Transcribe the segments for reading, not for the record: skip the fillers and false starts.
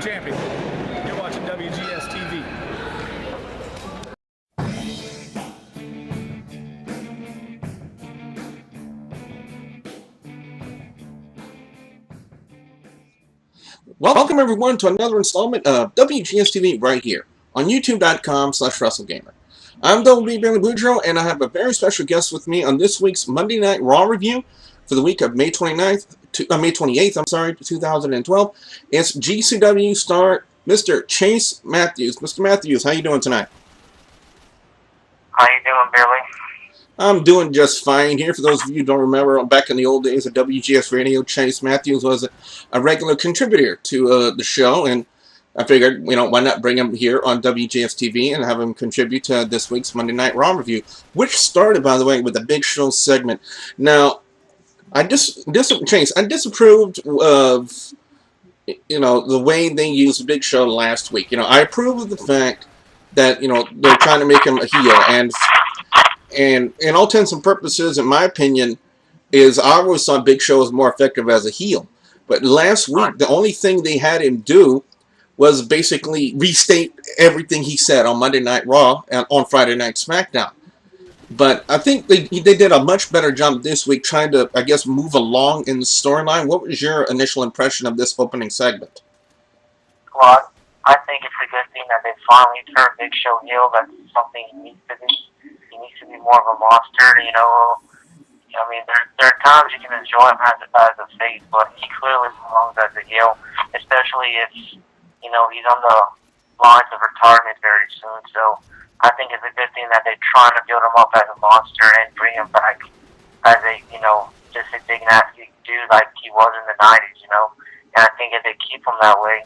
champion. You're watching WGS-TV. Welcome everyone to another installment of WGS-TV right here on YouTube.com/WrestleGamer. I'm WB Billy Boudreaux, and I have a very special guest with me on this week's Monday Night Raw review for the week of May 28th, 2012. It's GCW Star Mr. Chase Matthews. Mr. Matthews, how you doing tonight? How you doing, Billy? I'm doing just fine here. For those of you who don't remember, back in the old days of WGS Radio, Chase Matthews was a regular contributor to the show, and I figured, why not bring him here on WGS TV and have him contribute to this week's Monday Night Raw review, which started, by the way, with a Big Show segment. Now, Chase, I disapproved of, the way they used Big Show last week. I approve of the fact that, they're trying to make him a heel, and in all intents and purposes, in my opinion, I always thought Big Show was more effective as a heel. But last week, the only thing they had him do was basically restate everything he said on Monday Night Raw and on Friday Night SmackDown. But I think they did a much better job this week trying to, I guess, move along in the storyline. What was your initial impression of this opening segment? Well, I think it's a good thing that they finally turned Big Show heel. That's something he needs to be. He needs to be more of a monster, I mean, there are times you can enjoy him as a face, but he clearly belongs as a heel, especially if, he's on the lines of retirement very soon. So I think it's a good thing that they're trying to build him up as a monster and bring him back as a, just a big nasty dude like he was in the 90s, And I think if they keep him that way,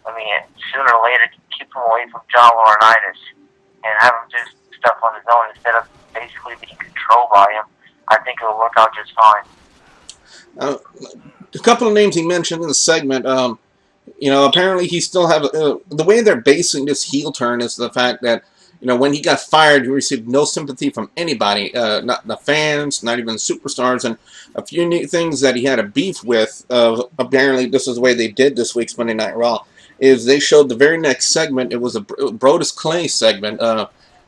I mean, sooner or later, keep him away from John Laurinaitis and have him just stuff on his own instead of basically being controlled by him. I think it'll work out just fine. A couple of names he mentioned in the segment, apparently he still have, the way they're basing this heel turn is the fact that, when he got fired, he received no sympathy from anybody, not the fans, not even superstars, and a few new things that he had a beef with. Apparently, this is the way they did this week's Monday Night Raw, is they showed the very next segment. It was a Brodus Clay segment.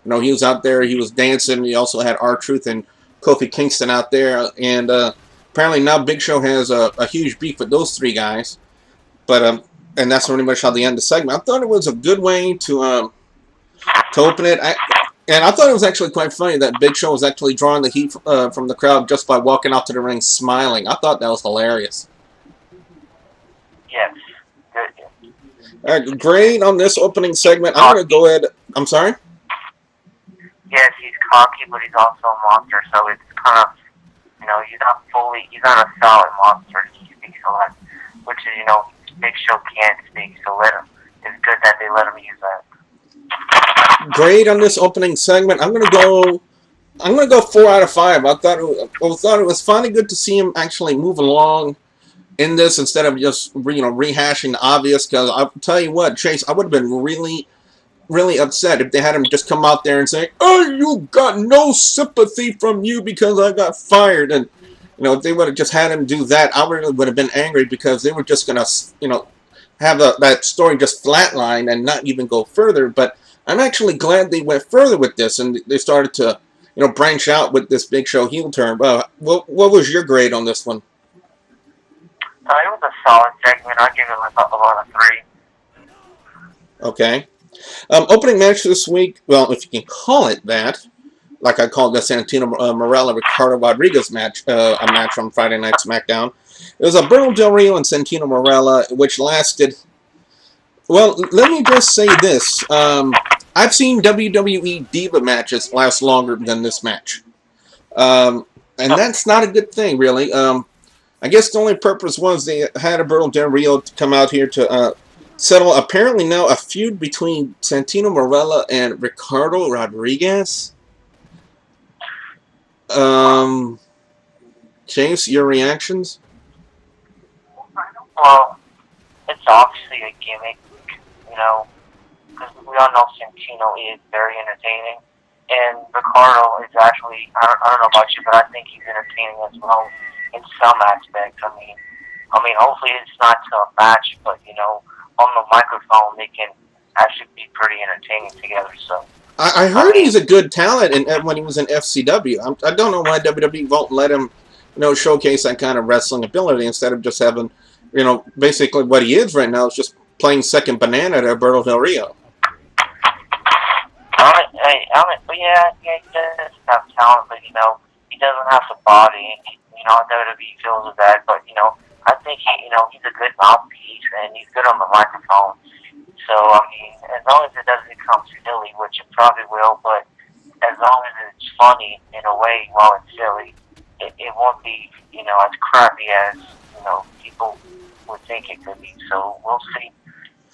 He was out there, he was dancing. He also had R-Truth and Kofi Kingston out there, and apparently now Big Show has a huge beef with those three guys. But and that's pretty much how they end the segment. I thought it was a good way to open it. And I thought it was actually quite funny that Big Show was actually drawing the heat from the crowd just by walking out to the ring smiling. I thought that was hilarious. Yes. Good. All right, great on this opening segment. I'm going to go ahead. I'm sorry? Yes, he's cocky, but he's also a monster, so it's kind of, he's not a solid monster. He speaks a lot, which is, Big Show can't speak, so it's good that they let him use that. Great on this opening segment. I'm gonna go 4 out of 5. I thought it was finally good to see him actually move along in this instead of just rehashing the obvious. Because I'll tell you what, Chase, I would have been really, really upset if they had him just come out there and say, "Oh, you got no sympathy from you because I got fired." And if they would have just had him do that, I really would have been angry because they were just gonna have that story just flatline and not even go further. But I'm actually glad they went further with this and they started to, branch out with this Big Show heel turn. What was your grade on this one? It was a solid segment. I'd give it about a 3. Okay. Opening match this week, well, if you can call it that, like I called the Santino Marella-Ricardo Rodriguez match, a match on Friday Night SmackDown. It was a Bruno Del Rio and Santino Marella, which lasted, well, let me just say this. I've seen WWE Diva matches last longer than this match. And that's not a good thing, really. I guess the only purpose was they had a Bruno Del Rio to come out here to settle, apparently now, a feud between Santino Marella and Ricardo Rodriguez. Chase, your reactions? Well, it's obviously a gimmick, because we all know Santino is very entertaining, and Ricardo is actually, I don't know about you, but I think he's entertaining as well in some aspects. I mean, hopefully it's not to a match, but on the microphone, they can actually be pretty entertaining together. So I heard he's a good talent when he was in FCW. I don't know why WWE won't let him, showcase that kind of wrestling ability instead of just having, basically what he is right now is just playing second banana to Alberto Del Rio. Yeah, he does have talent, but he doesn't have the body. WWE feels with that, but I think he's a good mouthpiece and he's good on the microphone. So I mean, as long as it doesn't become silly, which it probably will, but as long as it's funny in a way while it's silly, it won't be as crappy as people would think it could be. So we'll see.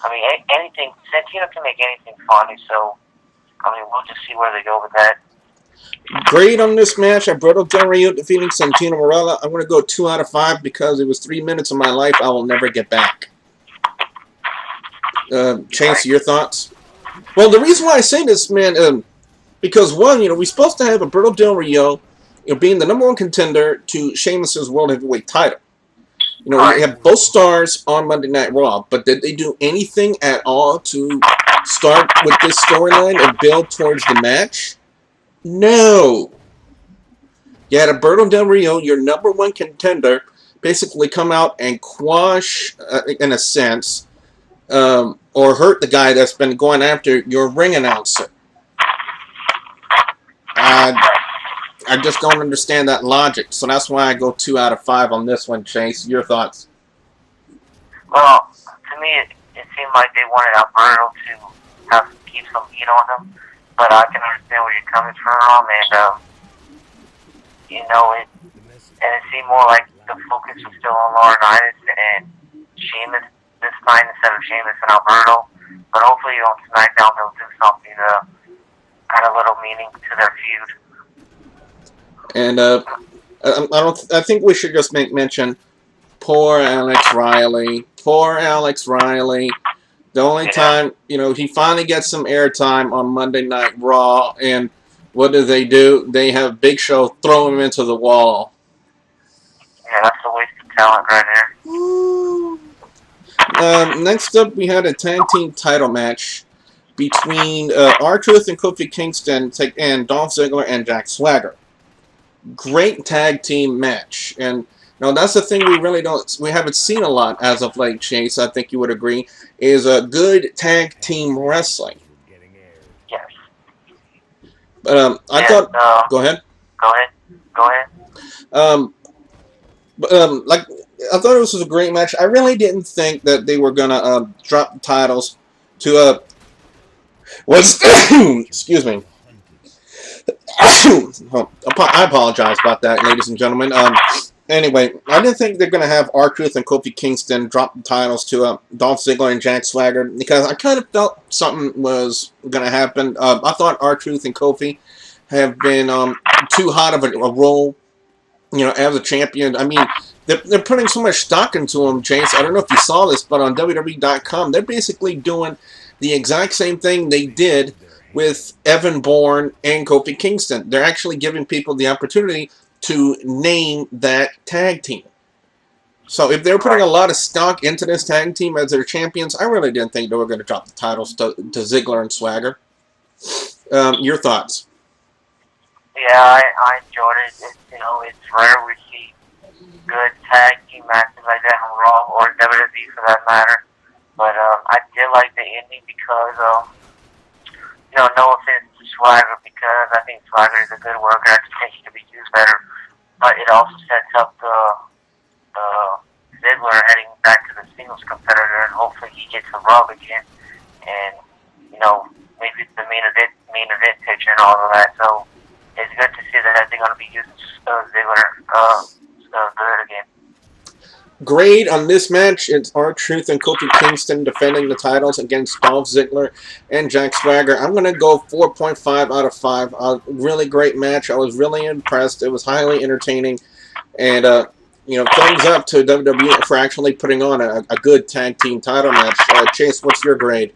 I mean, anything. Santino can make anything funny, so I mean, we'll just see where they go with that. Great on this match. Alberto Del Rio defeating Santino Marella. I'm going to go 2 out of 5 because it was 3 minutes of my life I will never get back. Chase, your thoughts? Well, the reason why I say this, man, because one, we're supposed to have Alberto Del Rio, being the #1 contender to Sheamus's World Heavyweight title. We have both stars on Monday Night Raw, but did they do anything at all to start with this storyline and build towards the match? No. You had Alberto Del Rio, your #1 contender, basically come out and quash, in a sense, or hurt the guy that's been going after your ring announcer. I just don't understand that logic, so that's why I go 2 out of 5 on this one, Chase. Your thoughts? Well, to me, it seemed like they wanted Alberto to keep some heat on him, but I can understand where you're coming from, and it seemed more like the focus was still on Laurinaitis and Sheamus this time instead of Sheamus and Alberto. But hopefully on SmackDown they'll do something to add a little meaning to their feud. And I think we should just make mention. Poor Alex Riley. Poor Alex Riley. The only time he finally gets some airtime on Monday Night Raw, and what do? They have Big Show throw him into the wall. Yeah, that's a waste of talent right there. Next up, we had a tag team title match between R-Truth and Kofi Kingston and Dolph Ziggler and Jack Swagger. Great tag team match, and that's the thing we haven't seen a lot as of late, Chase. I think you would agree, is a good tag team wrestling. Yes. But I thought. Go ahead. Go ahead. I thought this was a great match. I really didn't think that they were gonna drop the titles to excuse me. I apologize about that, ladies and gentlemen. Anyway, I didn't think they're going to have R-Truth and Kofi Kingston drop the titles to Dolph Ziggler and Jack Swagger, because I kind of felt something was going to happen. I thought R-Truth and Kofi have been too hot of a role, as a champion. I mean, they're putting so much stock into them, Chase. I don't know if you saw this, but on WWE.com, they're basically doing the exact same thing they did with Evan Bourne and Kofi Kingston. They're actually giving people the opportunity to name that tag team. So if they're putting a lot of stock into this tag team as their champions, I really didn't think they were going to drop the titles to Ziggler and Swagger. Your thoughts? Yeah, I enjoyed it. It's rare we see good tag team matches like that on Raw or WWE for that matter. But I did like the ending because no offense to Swagger, because I think Swagger is a good worker. I just think he could be used better. But it also sets up the Ziggler heading back to the singles competitor, and hopefully he gets a rub again. And maybe the main event picture and all of that. So it's good to see that they're going to be using Ziggler good again. Great on this match. It's R-Truth and Kofi Kingston defending the titles against Dolph Ziggler and Jack Swagger. I'm going to go 4.5 out of 5. A really great match. I was really impressed. It was highly entertaining. And, thumbs up to WWE for actually putting on a good tag team title match. Chase, what's your grade?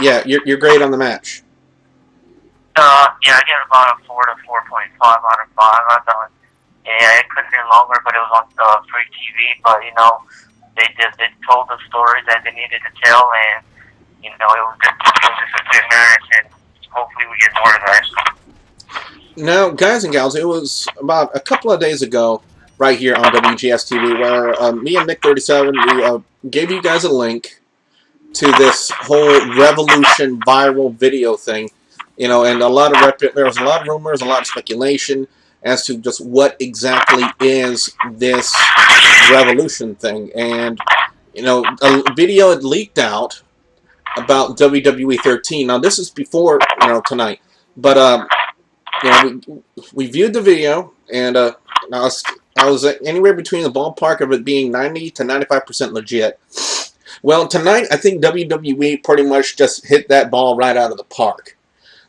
Yeah, your grade on the match. Yeah, I get about a 4 to 4.5 out of 5. I thought, it could have been longer, but it was on free TV, but they told the stories that they needed to tell, and it was just a good match, and hopefully we get more of that. Now, guys and gals, it was about a couple of days ago, right here on WGS-TV, where me and Nick37, we gave you guys a link to this whole Revolution viral video thing, and there was a lot of rumors, a lot of speculation as to just what exactly is this Revolution thing. And a video had leaked out about WWE 13. Now this is before tonight, but we viewed the video, and I was anywhere between the ballpark of it being 90 to 95% legit. Well, tonight I think WWE pretty much just hit that ball right out of the park.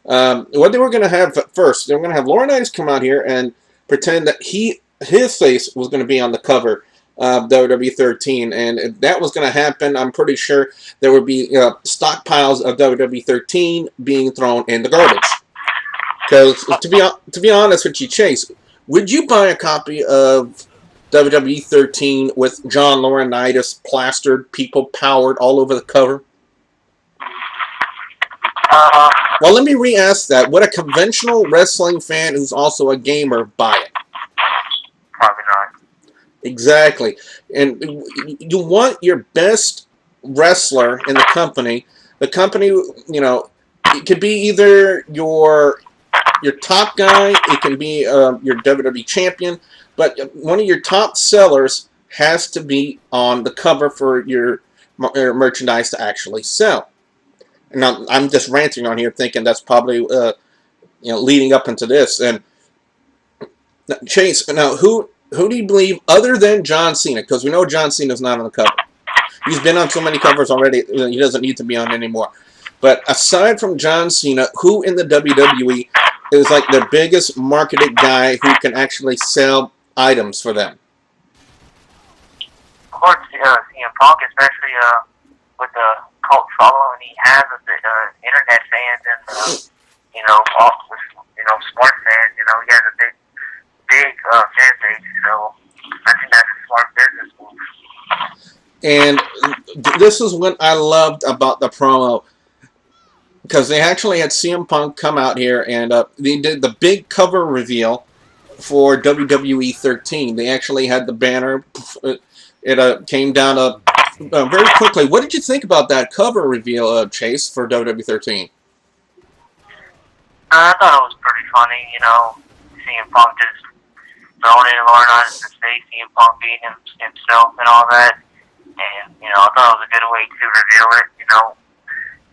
What they were going to have first, they were going to have Laurinaitis come out here and pretend that his face was going to be on the cover of WWE 13, and if that was going to happen, I'm pretty sure there would be stockpiles of WWE 13 being thrown in the garbage. Because to be honest with you, Chase, would you buy a copy of WWE 13 with John Laurinaitis plastered, people powered all over the cover? Well, let me re-ask that. Would a conventional wrestling fan who's also a gamer buy it? Probably not. Exactly. And you want your best wrestler in the company. The company, it could be either your top guy, it can be your WWE champion, but one of your top sellers has to be on the cover for your merchandise to actually sell. Now, I'm just ranting on here, thinking that's probably leading up into this. And Chase, now who do you believe other than John Cena? Because we know John Cena's not on the cover. He's been on so many covers already; he doesn't need to be on anymore. But aside from John Cena, who in the WWE is like the biggest marketed guy who can actually sell items for them? Of course, CM Punk, especially with the cult following he has with the internet fans and all sports fans. He has a big fan base. I think that's a smart business move. And this is what I loved about the promo, because they actually had CM Punk come out here and they did the big cover reveal for WWE 13. They actually had the banner. It came down very quickly. What did you think about that cover reveal, Chase, for WWE 13? I thought it was pretty funny, CM Punk just throwing in Laurinaitis' face, CM Punk beating himself and all that. And, I thought it was a good way to reveal it,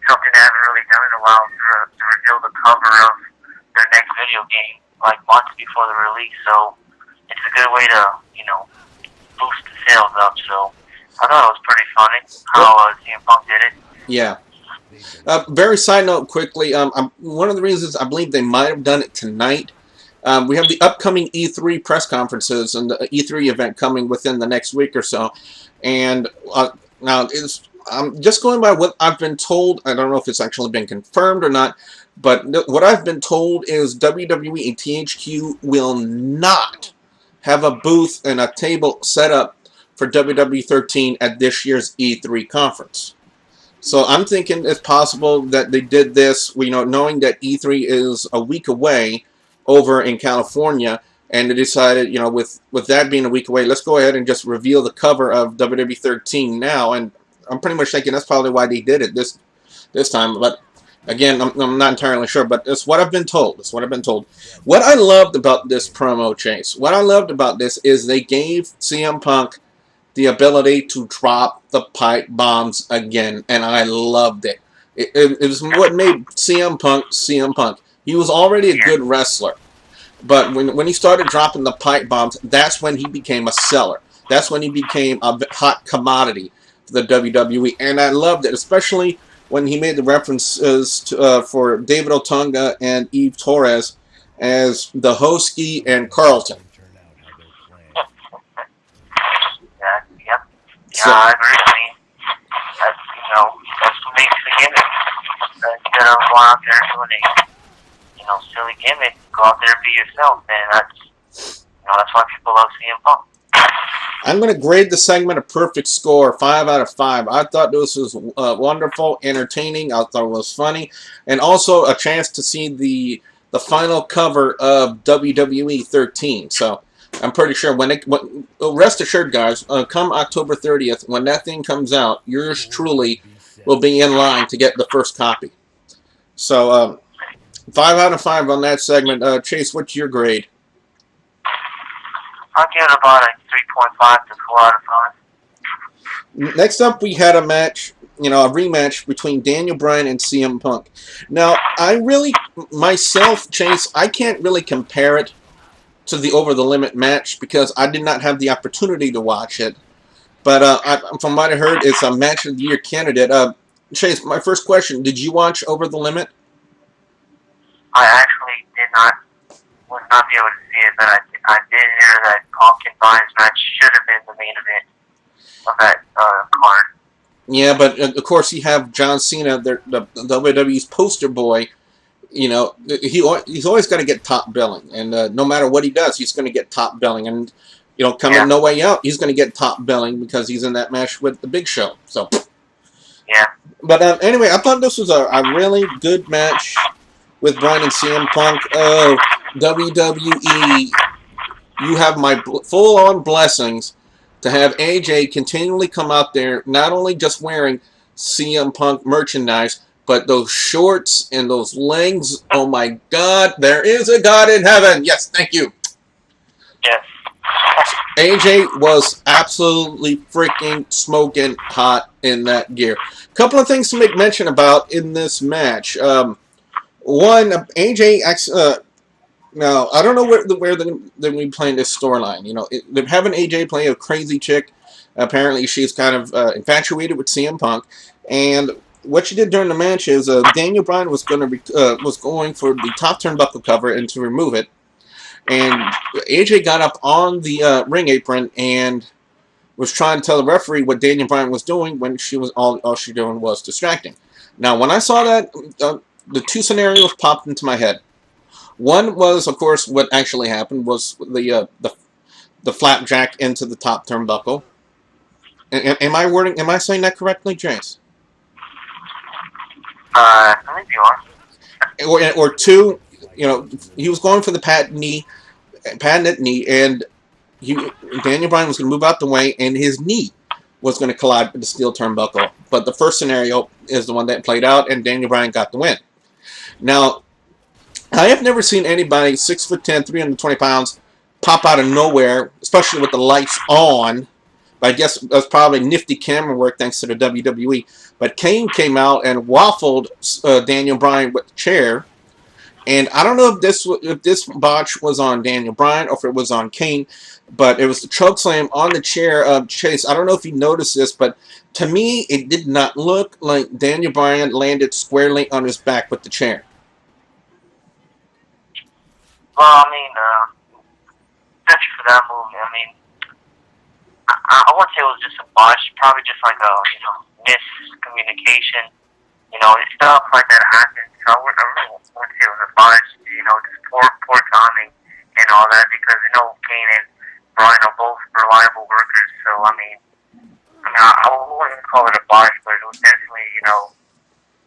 something they haven't really done in a while, to reveal the cover of their next video game, like months before the release. So it's a good way to, boost the sales up. So I thought it was pretty funny how CM Punk did it. Yeah. Very side note quickly, one of the reasons I believe they might have done it tonight, we have the upcoming E3 press conferences and the E3 event coming within the next week or so. And now I'm just going by what I've been told. I don't know if it's actually been confirmed or not, but what I've been told is WWE and THQ will not have a booth and a table set up for WWE 13 at this year's E3 conference. So I'm thinking it's possible that they did this, knowing that E3 is a week away over in California, and they decided, with that being a week away, let's go ahead and just reveal the cover of WWE 13 now. And I'm pretty much thinking that's probably why they did it this time. But again, I'm not entirely sure, but it's what I've been told. It's what I've been told. What I loved about this promo, Chase, what I loved about this is they gave CM Punk the ability to drop the pipe bombs again, and I loved it. It was what made CM Punk CM Punk. He was already a good wrestler, but when he started dropping the pipe bombs, that's when he became a seller. That's when he became a hot commodity for the WWE, and I loved it, especially when he made the references to, for David Otunga and Eve Torres as the Hosky and Carlton. Yeah, I agree. I mean, that's what makes the gimmick. Instead of going out there and doing a, silly gimmick, go out there and be yourself, and that's why people love CM Punk. I'm going to grade the segment a perfect score, 5 out of 5. I thought this was wonderful, entertaining. I thought it was funny, and also a chance to see the final cover of WWE 13. So I'm pretty sure rest assured, guys, come October 30th, when that thing comes out, yours truly will be in line to get the first copy. So 5 out of 5 on that segment. Chase, what's your grade? I'll give it about a 3.5 to 4 out of 5. Next up, we had a match, a rematch between Daniel Bryan and CM Punk. Now, myself, Chase, I can't really compare it to the Over the Limit match because I did not have the opportunity to watch it. But from what I heard, it's a match of the year candidate. Chase, my first question, did you watch Over the Limit? I actually would not be able to see it, but I did hear that Punk and Bryan's match should have been the main event of that card. Yeah, but of course you have John Cena, the WWE's poster boy. He's always got to get top billing, and no matter what he does, he's going to get top billing. And coming No Way Out, he's going to get top billing because he's in that match with the Big Show. So yeah. But anyway, I thought this was a really good match with Bryan and CM Punk. Oh, WWE, you have my full-on blessings to have AJ continually come out there, not only just wearing CM Punk merchandise, but those shorts and those legs. Oh my God, there is a God in heaven. Yes, thank you. Yes. AJ was absolutely freaking smoking hot in that gear. Couple of things to make mention about in this match. One, AJ. Now I don't know where they're we playing this storyline. They're having AJ play a crazy chick. Apparently, she's kind of infatuated with CM Punk, and what she did during the match is Daniel Bryan was going for the top turnbuckle cover and to remove it. And AJ got up on the ring apron and was trying to tell the referee what Daniel Bryan was doing when she was all she doing was distracting. Now, when I saw that, the two scenarios popped into my head. One was, of course, what actually happened was the flapjack into the top turnbuckle. Am I saying that correctly, Jace? I think you are. Or two, he was going for the patented knee, and Daniel Bryan was going to move out the way, and his knee was going to collide with the steel turnbuckle. But the first scenario is the one that played out, and Daniel Bryan got the win. Now, I have never seen anybody 6'10", 320 pounds pop out of nowhere, especially with the lights on. But I guess that's probably nifty camera work thanks to the WWE. But Kane came out and waffled Daniel Bryan with the chair. And I don't know if this botch was on Daniel Bryan or if it was on Kane, but it was the chokeslam on the chair of Chase. I don't know if you noticed this, but to me, it did not look like Daniel Bryan landed squarely on his back with the chair. Well, I mean, thank you for that move. I mean, I wouldn't say it was just a botch, probably just like a miscommunication. Stuff like that happens. So I really wouldn't say it was a botch. Just poor timing and all that because Kane and Bryan are both reliable workers. So I wouldn't call it a botch, but it was definitely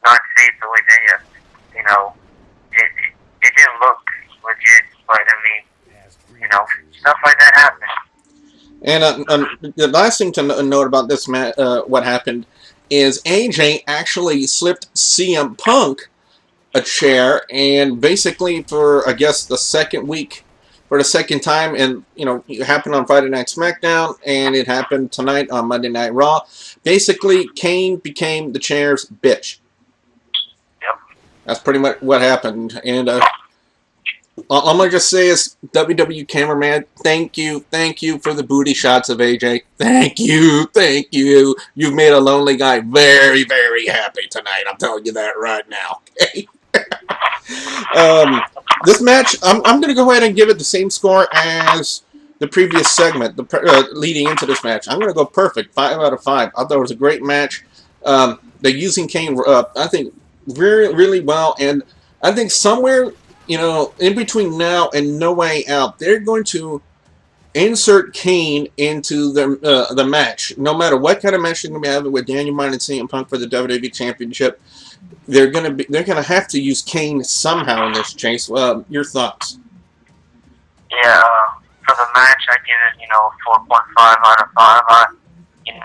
not safe the way they it didn't look legit. But I mean, stuff like that happens. And the last thing to note about this match, what happened, is AJ actually slipped CM Punk a chair, and basically for, I guess, the second time, and it happened on Friday Night SmackDown, and it happened tonight on Monday Night Raw. Basically, Kane became the chair's bitch. Yep. That's pretty much what happened, and all I'm going to just say is, WWE cameraman, thank you for the booty shots of AJ. Thank you. You've made a lonely guy very, very happy tonight. I'm telling you that right now. Okay? This match, I'm going to go ahead and give it the same score as the previous segment, leading into this match. I'm going to go perfect, 5 out of 5. I thought it was a great match. They're using Kane, I think, really, really well, and I think somewhere in between now and No Way Out, they're going to insert Kane into the match. No matter what kind of match you're going to be having with Daniel Bryan and CM Punk for the WWE Championship, they're gonna have to use Kane somehow in this, Chase. Your thoughts? Yeah, for the match, I give it, 4.5 out of 5.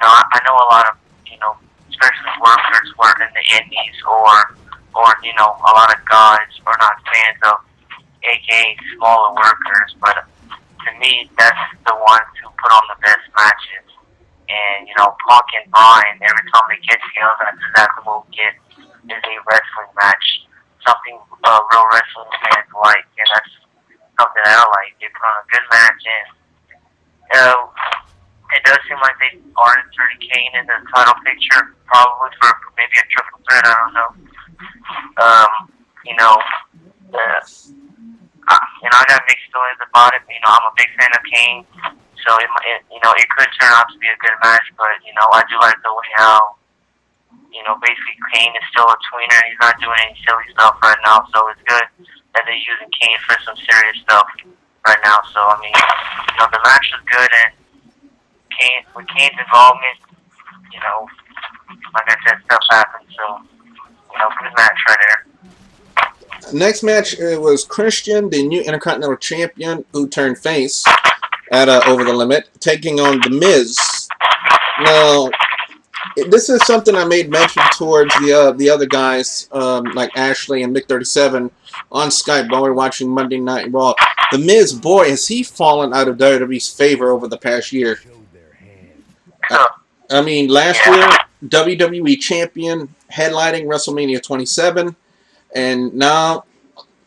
I know a lot of, especially workers work in the indies or a lot of guys are not fans of aka smaller workers, but to me, that's the ones who put on the best matches. And, Punk and Bryan, every time they get together, that's exactly what we get, is a wrestling match. Something real wrestling fans like, and that's something I like. They put on a good match, and it does seem like they are inserting Kane in the title picture, probably for maybe a triple threat, I don't know. I got mixed feelings about it. I'm a big fan of Kane, so it could turn out to be a good match. But I do like the way how basically Kane is still a tweener. He's not doing any silly stuff right now, so it's good that they're using Kane for some serious stuff right now. So the match was good, and with Kane's involvement, like I said, stuff happens. So good match right there. Next match was Christian, the new Intercontinental Champion, who turned face at Over the Limit, taking on The Miz. Now, this is something I made mention towards the other guys, like Ashley and Mick37, on Skype while we were watching Monday Night Raw. The Miz, boy, has he fallen out of WWE's favor over the past year. Last year, WWE Champion, headlining WrestleMania 27. And now,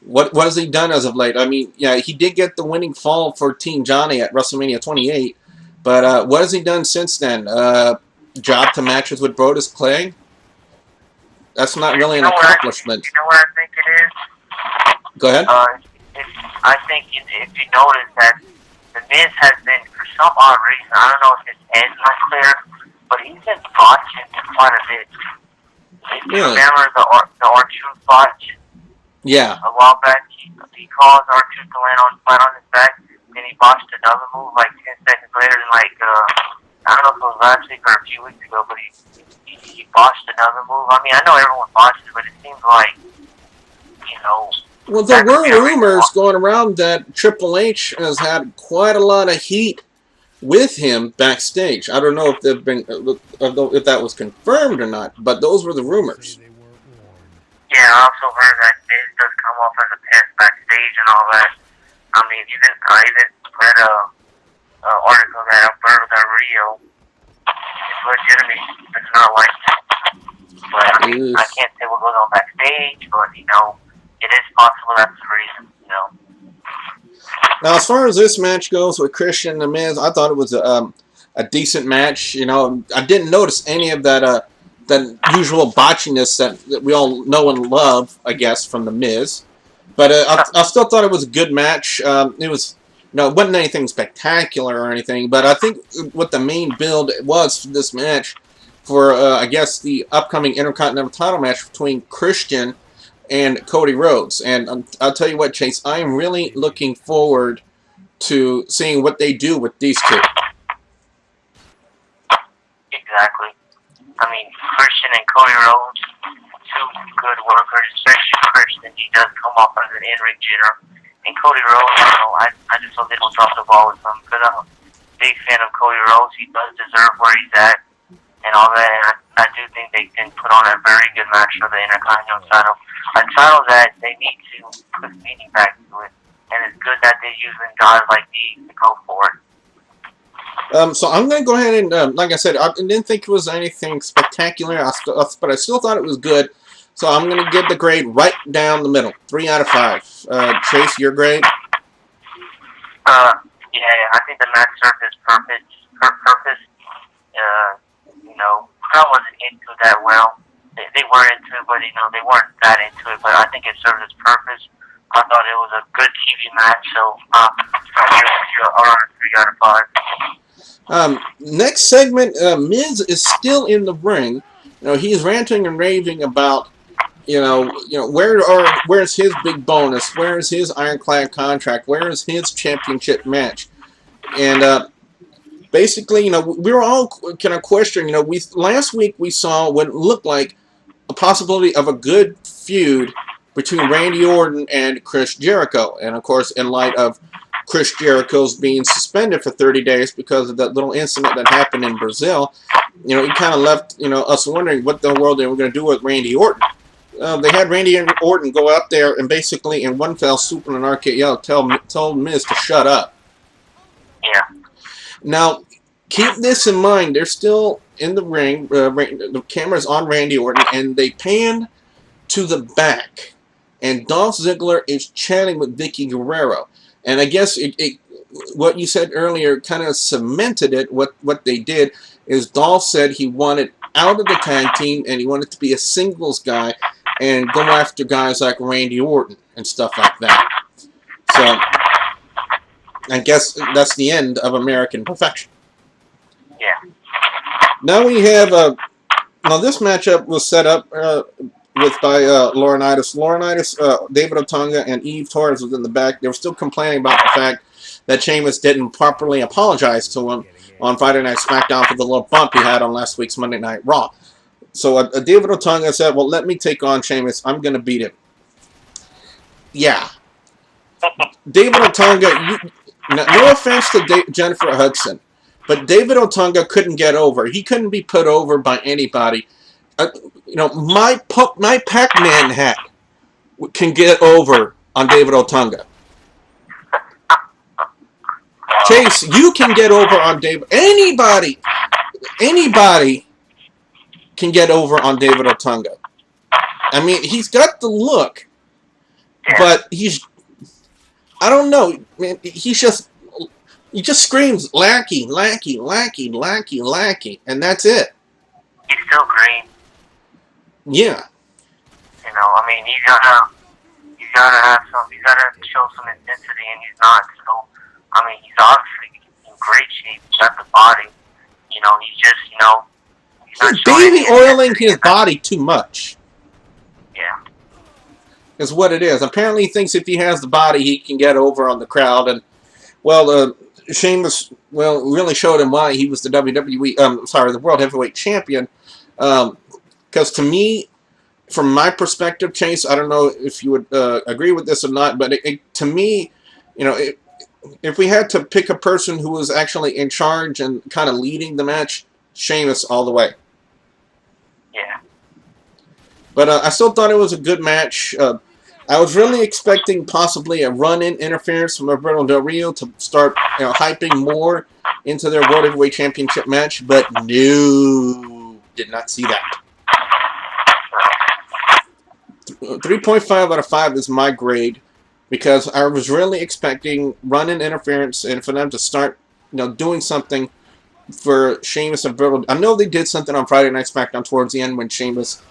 what has he done as of late? He did get the winning fall for Team Johnny at WrestleMania 28, but what has he done since then? Job to matches with Brodus Clay? That's not really an accomplishment. You know what I think it is? Go ahead. I think if you notice that The Miz has been, for some odd reason, I don't know if his head's not clear, but he's been botching quite a bit. If you remember the R-Truth botch? Yeah. A while back, he caused R-Truth to land flat on his back, then he botched another move like 10 seconds later, and I don't know if it was last week or a few weeks ago, but he botched another move. I know everyone botches, but it seems like, Well, there were rumors going around that Triple H has had quite a lot of heat with him backstage. I don't know if if that was confirmed or not, but those were the rumors. Yeah, I also heard that Miz does come off as a pest backstage and all that. I even read a article that Alberto Del Rio is legitimate. It's not like that. But I can't say what goes on backstage, but it is possible that's the reason. Now, as far as this match goes with Christian and The Miz, I thought it was a decent match. I didn't notice any of that usual botchiness that we all know and love, I guess, from The Miz. But I still thought it was a good match. It was, it wasn't anything spectacular or anything, but I think what the main build was for this match, for I guess the upcoming Intercontinental title match between Christian and Cody Rhodes. And I'll tell you what, Chase, I am really looking forward to seeing what they do with these two. Exactly. Christian and Cody Rhodes, two good workers, especially Christian. He does come off as an in-ring jitter. And Cody Rhodes, I just hope they don't drop the ball with him, because I'm a big fan of Cody Rhodes. He does deserve where he's at and all that. And I do think they can put on a very good match for the Intercontinental title. A title that they need to put meaning back to it. And it's good that they're using guys like these to go for it. So I'm going to go ahead and, like I said, I didn't think it was anything spectacular, but I still thought it was good. So I'm going to give the grade right down the middle, 3 out of 5. Chase, your grade? Yeah, I think the match served its purpose. I wasn't into it that well. They were into it, but they weren't that into it. But I think it served its purpose. I thought it was a good TV match, so I'll give it a 3 out of 5. Next segment, Miz is still in the ring. He's ranting and raving about, where's his big bonus? Where's his ironclad contract? Where is his championship match? And basically, you know, we were all kind of questioning. You know, last week we saw what looked like a possibility of a good feud between Randy Orton and Chris Jericho. And of course, in light of Chris Jericho's being suspended for 30 days because of that little incident that happened in Brazil, you know, it kind of left, you know, us wondering what the world they were going to do with Randy Orton. They had Randy Orton go out there and basically, in one fell swoop in an RKO, told Miz to shut up. Yeah. Now, keep this in mind. They're still in the ring. The camera's on Randy Orton, and they pan to the back. And Dolph Ziggler is chatting with Vicky Guerrero. And I guess what you said earlier kind of cemented it. What they did is Dolph said he wanted out of the tag team, and he wanted to be a singles guy and go after guys like Randy Orton and stuff like that. So I guess that's the end of American Perfection. Yeah. Now we have now this matchup was set up by Laurinaitis. Laurinaitis, David Otunga, and Eve Torres was in the back. They were still complaining about the fact that Sheamus didn't properly apologize to him on Friday Night SmackDown for the little bump he had on last week's Monday Night Raw. So David Otunga said, well, let me take on Sheamus. I'm going to beat him. Yeah. David Otunga, no offense to Jennifer Hudson, but David Otunga couldn't get over. He couldn't be put over by anybody. You know, my Pac-Man hat can get over on David Otunga. Chase, you can get over on David. Anybody can get over on David Otunga. I mean, he's got the look, but I don't know, man. He just screams lackey, lackey, lackey, lackey, lackey, and that's it. He's still green. Yeah. You know, I mean, he's gotta show some intensity, and he's not. So, I mean, he's obviously in great shape. He's got the body. You know, he's just, you know, he's baby oiling his body too much. Yeah. Is what it is. Apparently, he thinks if he has the body, he can get over on the crowd. And well, Sheamus, really showed him why he was the the World Heavyweight Champion. Because to me, from my perspective, Chase, I don't know if you would agree with this or not, but to me, you know, if we had to pick a person who was actually in charge and kind of leading the match, Sheamus all the way. Yeah. But I still thought it was a good match. I was really expecting possibly a run-in interference from Alberto Del Rio to start, you know, hyping more into their World Heavyweight Championship match, but no, did not see that. 3.5 out of 5 is my grade because I was really expecting run-in interference and for them to start, you know, doing something for Sheamus and Alberto. I know they did something on Friday Night SmackDown towards the end when Sheamus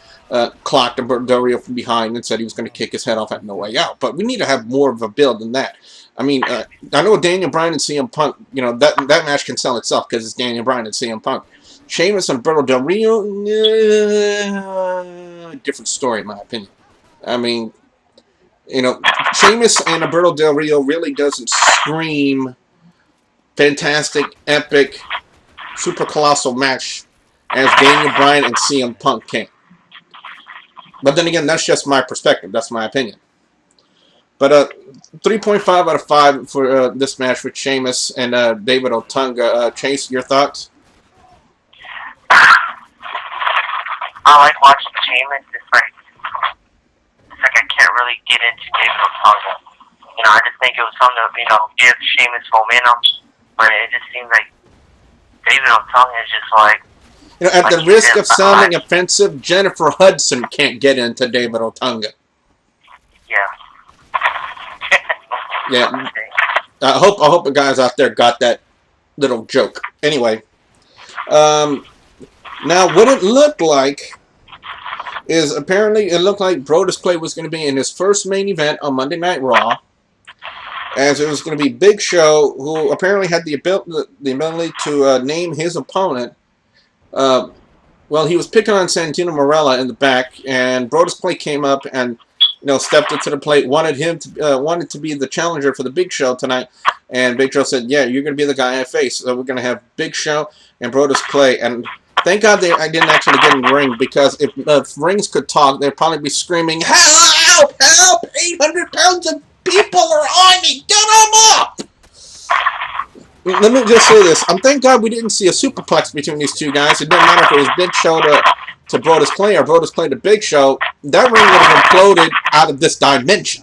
clocked Alberto Del Rio from behind and said he was going to kick his head off at No Way Out. But we need to have more of a build than that. I mean, I know Daniel Bryan and CM Punk, you know, that match can sell itself because it's Daniel Bryan and CM Punk. Sheamus and Alberto Del Rio, different story in my opinion. I mean, you know, Sheamus and Alberto Del Rio really doesn't scream fantastic, epic, super colossal match as Daniel Bryan and CM Punk can. But then again, that's just my perspective. That's my opinion. But 3.5 out of 5 for this match with Sheamus and David Otunga. Chase, your thoughts? I like watching Sheamus. It's like I can't really get into David Otunga. You know, I just think it was something to, you know, give Sheamus momentum. But it just seems like David Otunga is just like, you know, at the risk of sounding offensive, Jennifer Hudson can't get into David Otunga. Yeah. Yeah. I hope the guys out there got that little joke. Anyway, now what it looked like is apparently it looked like Brodus Clay was going to be in his first main event on Monday Night Raw, as it was going to be Big Show, who apparently had the ability to name his opponent. Well, he was picking on Santino Marella in the back, and Brodus Clay came up and, you know, stepped up to the plate, wanted to be the challenger for the Big Show tonight. And Big Show said, yeah, you're going to be the guy I face. So we're going to have Big Show and Brodus Clay. And thank God I didn't actually get in the ring, because if rings could talk, they'd probably be screaming, help, help, 800 pounds of people are on me, get them up! Let me just say this. Thank God we didn't see a superplex between these two guys. It didn't matter if it was Big Show to Brodus Clay or Brodus Clay to Big Show. That ring would have imploded out of this dimension.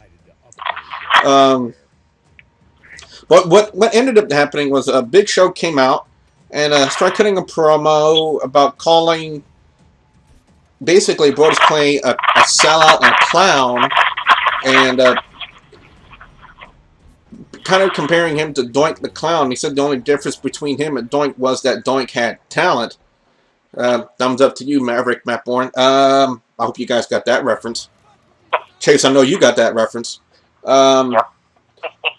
But what ended up happening was Big Show came out and started cutting a promo about calling basically Brodus Clay a sellout and a clown, and kind of comparing him to Doink the Clown. He said the only difference between him and Doink was that Doink had talent. Thumbs up to you, Maverick Matt Bourne. I hope you guys got that reference. Chase, I know you got that reference. Yep.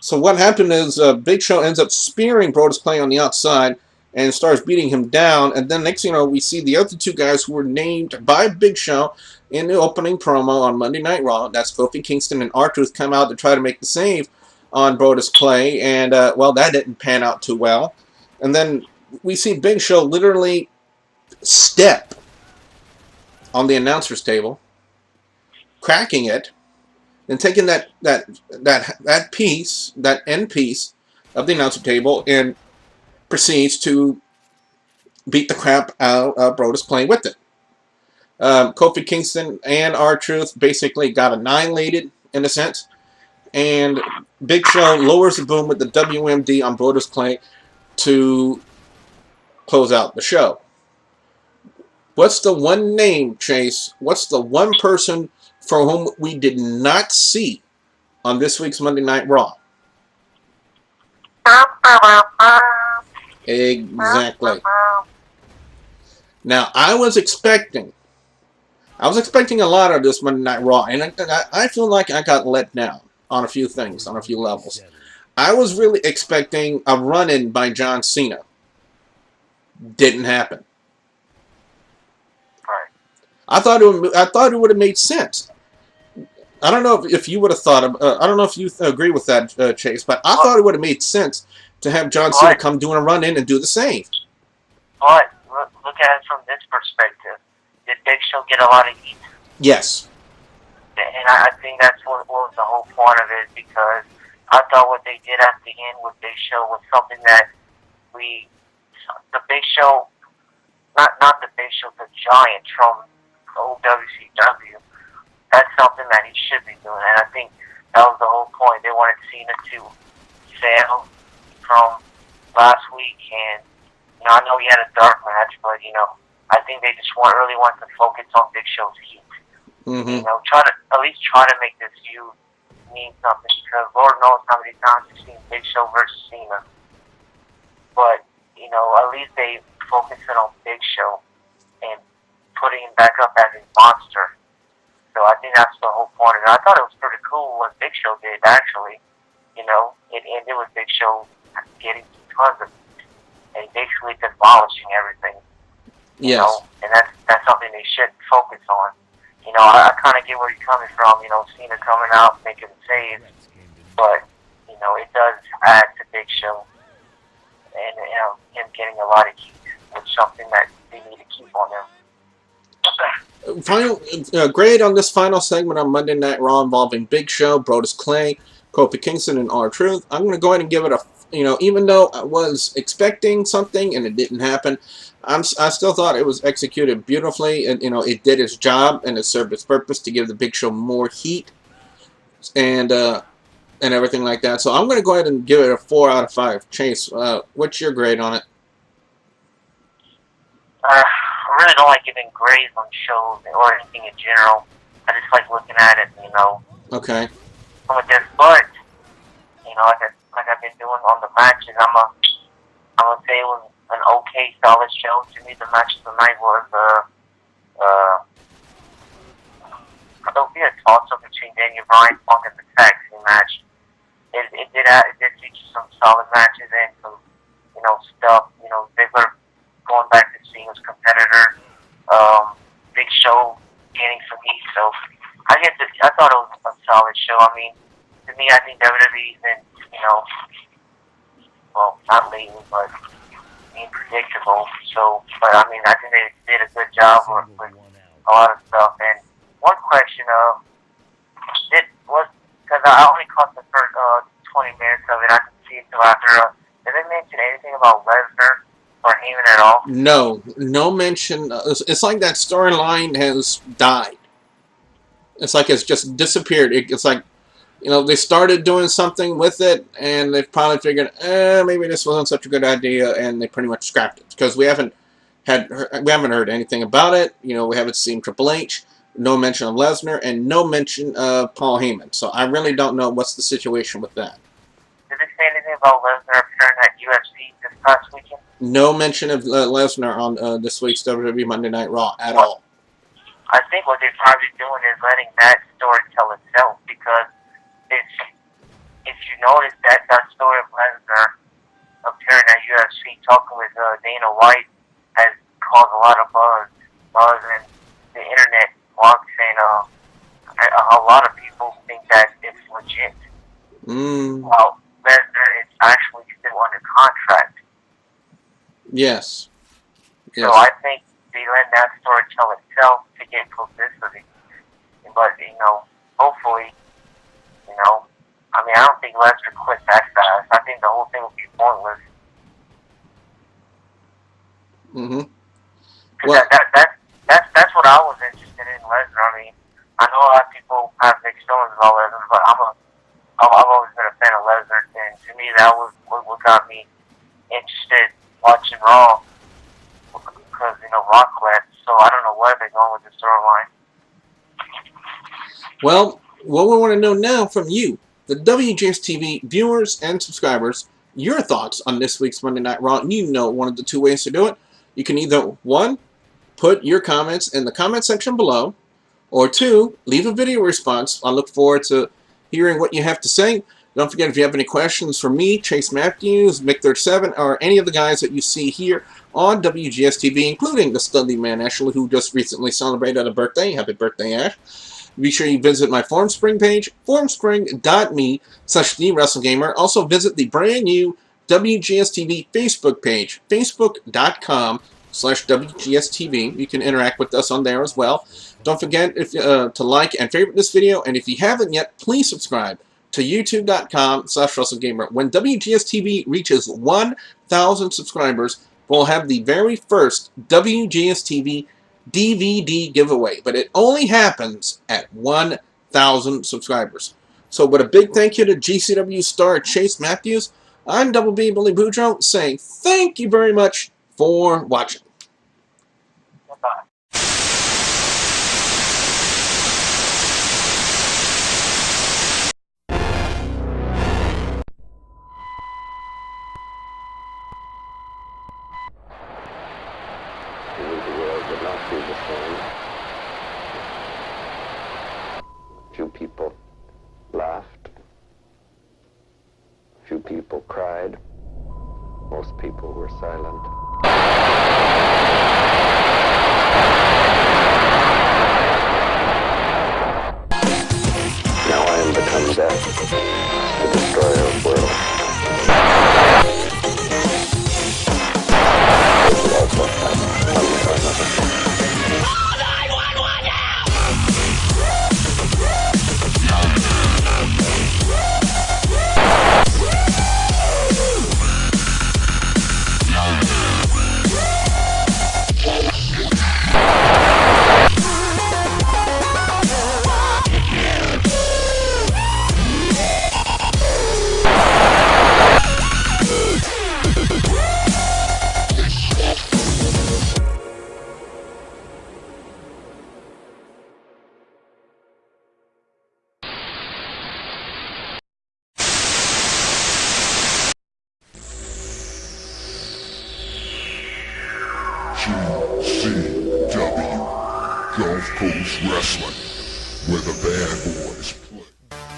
So what happened is Big Show ends up spearing Brodus Clay on the outside and starts beating him down. And then next thing you know, we see the other two guys who were named by Big Show in the opening promo on Monday Night Raw. That's Kofi Kingston and R-Truth come out to try to make the save on Brodus Clay. And, well, that didn't pan out too well. And then we see Big Show literally step on the announcer's table, cracking it, and taking that piece, that end piece of the announcer table, and proceeds to beat the crap out of Brodus Clay with it. Kofi Kingston and R-Truth basically got annihilated in a sense, and Big Show lowers the boom with the WMD on Brodus Clay to close out the show. What's the one name, Chase? What's the one person for whom we did not see on this week's Monday Night Raw? Exactly. Now, I was expecting a lot of this Monday Night Raw, and I feel like I got let down on a few things, on a few levels. I was really expecting a run-in by John Cena. Didn't happen. I thought it would have made sense. I don't know if you would have thought of. I don't know if you agree with that, Chase, but I thought it would have made sense to have John Cena come doing a run in and do the same. But look at it from this perspective. Did Big Show get a lot of heat? Yes. And I think that's what was the whole point of it, because I thought what they did at the end with Big Show was something that the Big Show, not the Big Show, the Giant from old WCW. That's something that he should be doing, and I think that was the whole point. They wanted Cena to fail from last week, and I know he had a dark match, but I think they just really want to focus on Big Show's heat. Mm-hmm. At least try to make this feud mean something, because Lord knows how many times we've seen Big Show versus Cena. But at least they focusing on Big Show and putting him back up as a monster. So I think that's the whole point of it. I thought it was pretty cool what Big Show did, actually. It ended with Big Show getting tons of, and basically demolishing everything. Yes. And that's something they should focus on. I kind of get where you're coming from, Cena coming out, making saves, but, it does add to Big Show and, him getting a lot of heat, which is something that they need to keep on him. Final grade on this final segment on Monday Night Raw involving Big Show, Brodus Clay, Kofi Kingston, and R-Truth. I'm going to go ahead and give it a, even though I was expecting something and it didn't happen, I still thought it was executed beautifully, and it did its job and it served its purpose to give the Big Show more heat and everything like that. So I'm going to go ahead and give it a 4 out of 5. Chase, what's your grade on it? I really don't like giving grades on shows or anything in general. I just like looking at it, Okay. From a different, but like I've been doing on the matches, I'm gonna say it was an okay, solid show. To me, the match of the night was there'll be a toss-up between Daniel Bryan Punk and the tag team match. It did feature some solid matches and some stuff. Ziggler going back to seeing his competitor, Big Show gaining some heat. So I thought it was a solid show. I mean, to me, I think WWE's been not lately, but being predictable. So, but I mean, I think they did a good job with a lot of stuff. And one question because I only caught the first 20 minutes of it. I didn't see it till after. Did they mention anything about Lesnar or Heyman at all? No mention. It's like that storyline has died. It's like it's just disappeared. It's like, they started doing something with it, and they've probably figured, maybe this wasn't such a good idea, and they pretty much scrapped it because we haven't heard anything about it. We haven't seen Triple H. No mention of Lesnar, and no mention of Paul Heyman. So I really don't know what's the situation with that. Did they say anything about Lesnar appearing at UFC this past weekend? No mention of Lesnar on this week's WWE Monday Night Raw at all. I think what they're probably doing is letting that story tell itself, because if you notice that story of Lesnar appearing at UFC talking with Dana White has caused a lot of buzz, and the internet walks, and a lot of people think that it's legit. Well, Lesnar is actually still under contract. Yes. So I think they let that story tell itself to get publicity. But, hopefully, I don't think Lesnar quit that fast. I think the whole thing would be pointless. Well, that's what I was interested in Lesnar. I mean, I know a lot of people have mixed feelings about Lesnar, but I've always been a fan of Lesnar, and to me that was what got me interested watching Raw, because Rock left, so I don't know where they're going with the storyline. Well, what we want to know now from you, the WGS-TV viewers and subscribers, your thoughts on this week's Monday Night Raw. One of the two ways to do it. You can either, 1, put your comments in the comment section below, or 2, leave a video response. I look forward to hearing what you have to say. Don't forget, if you have any questions for me, Chase Matthews, Mick37, or any of the guys that you see here on WGS-TV, including the Studley Man, Ashley, who just recently celebrated a birthday. Happy birthday, Ash. Be sure you visit my FormSpring page, formspring.me/TheWrestleGamer. Also visit the brand new WGS-TV Facebook page, facebook.com/WGS-TV. You can interact with us on there as well. Don't forget to like and favorite this video, and if you haven't yet, please subscribe to youtube.com/WrestleGamer. When WGS-TV reaches 1,000 subscribers, we'll have the very first WGS-TV DVD giveaway, but it only happens at 1,000 subscribers. So with a big thank you to GCW Star Chase Matthews, I'm Double B Billy Boudreaux saying thank you very much for watching. Goodbye. Few people laughed. Few people cried. Most people were silent. Now I am become death, the destroyer of worlds. This will also have another. GCW Gulf Coast Wrestling, where the bad boys play.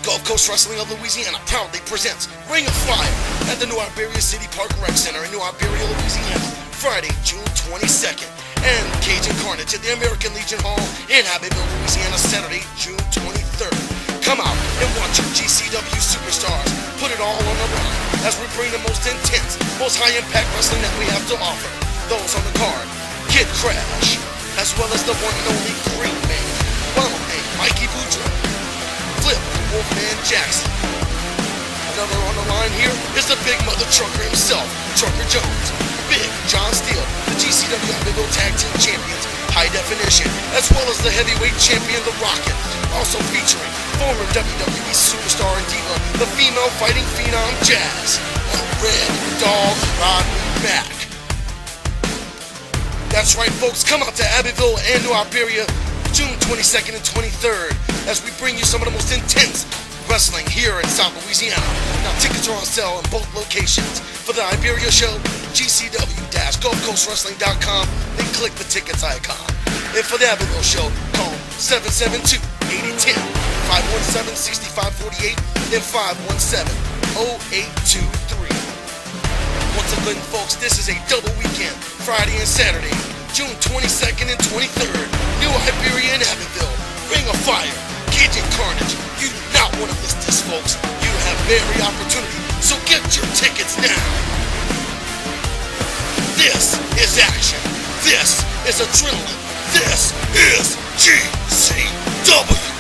Gulf Coast Wrestling of Louisiana proudly presents Ring of Fire at the New Iberia City Park Rec Center in New Iberia, Louisiana, Friday, June 22nd, and Cajun Carnage at the American Legion Hall in Abbeville, Louisiana, Saturday, June 23rd. Come out and watch your GCW superstars put it all on the line as we bring the most intense, most high-impact wrestling that we have to offer. Those on the card, Kid Crash, as well as the one and only Green Man, Ronald A. Mikey Boudreaux, Flip Wolfman Jackson. Another on the line here is the big mother trucker himself, Trucker Jones, Big John Steele, the GCW Amigo Tag Team Champions, High Definition, as well as the heavyweight champion, The Rocket. Also featuring former WWE superstar and diva, the female fighting phenom Jazz, and Red Dog Rodney Mack. That's right, folks. Come out to Abbeville and New Iberia, June 22nd and 23rd, as we bring you some of the most intense wrestling here in South Louisiana. Now, tickets are on sale in both locations. For the Iberia show, GCW-GulfCoastWrestling.com, then click the tickets icon. And for the Abbeville show, call 772-8010, 517-6548, then 517-0823. Once again, folks, this is a double weekend, Friday and Saturday, June 22nd and 23rd, New Iberia and Abbeville. Ring of Fire, Cajun Carnage. You do not want to miss this, folks. You have every opportunity, so get your tickets now. This is action. This is adrenaline. This is GCW.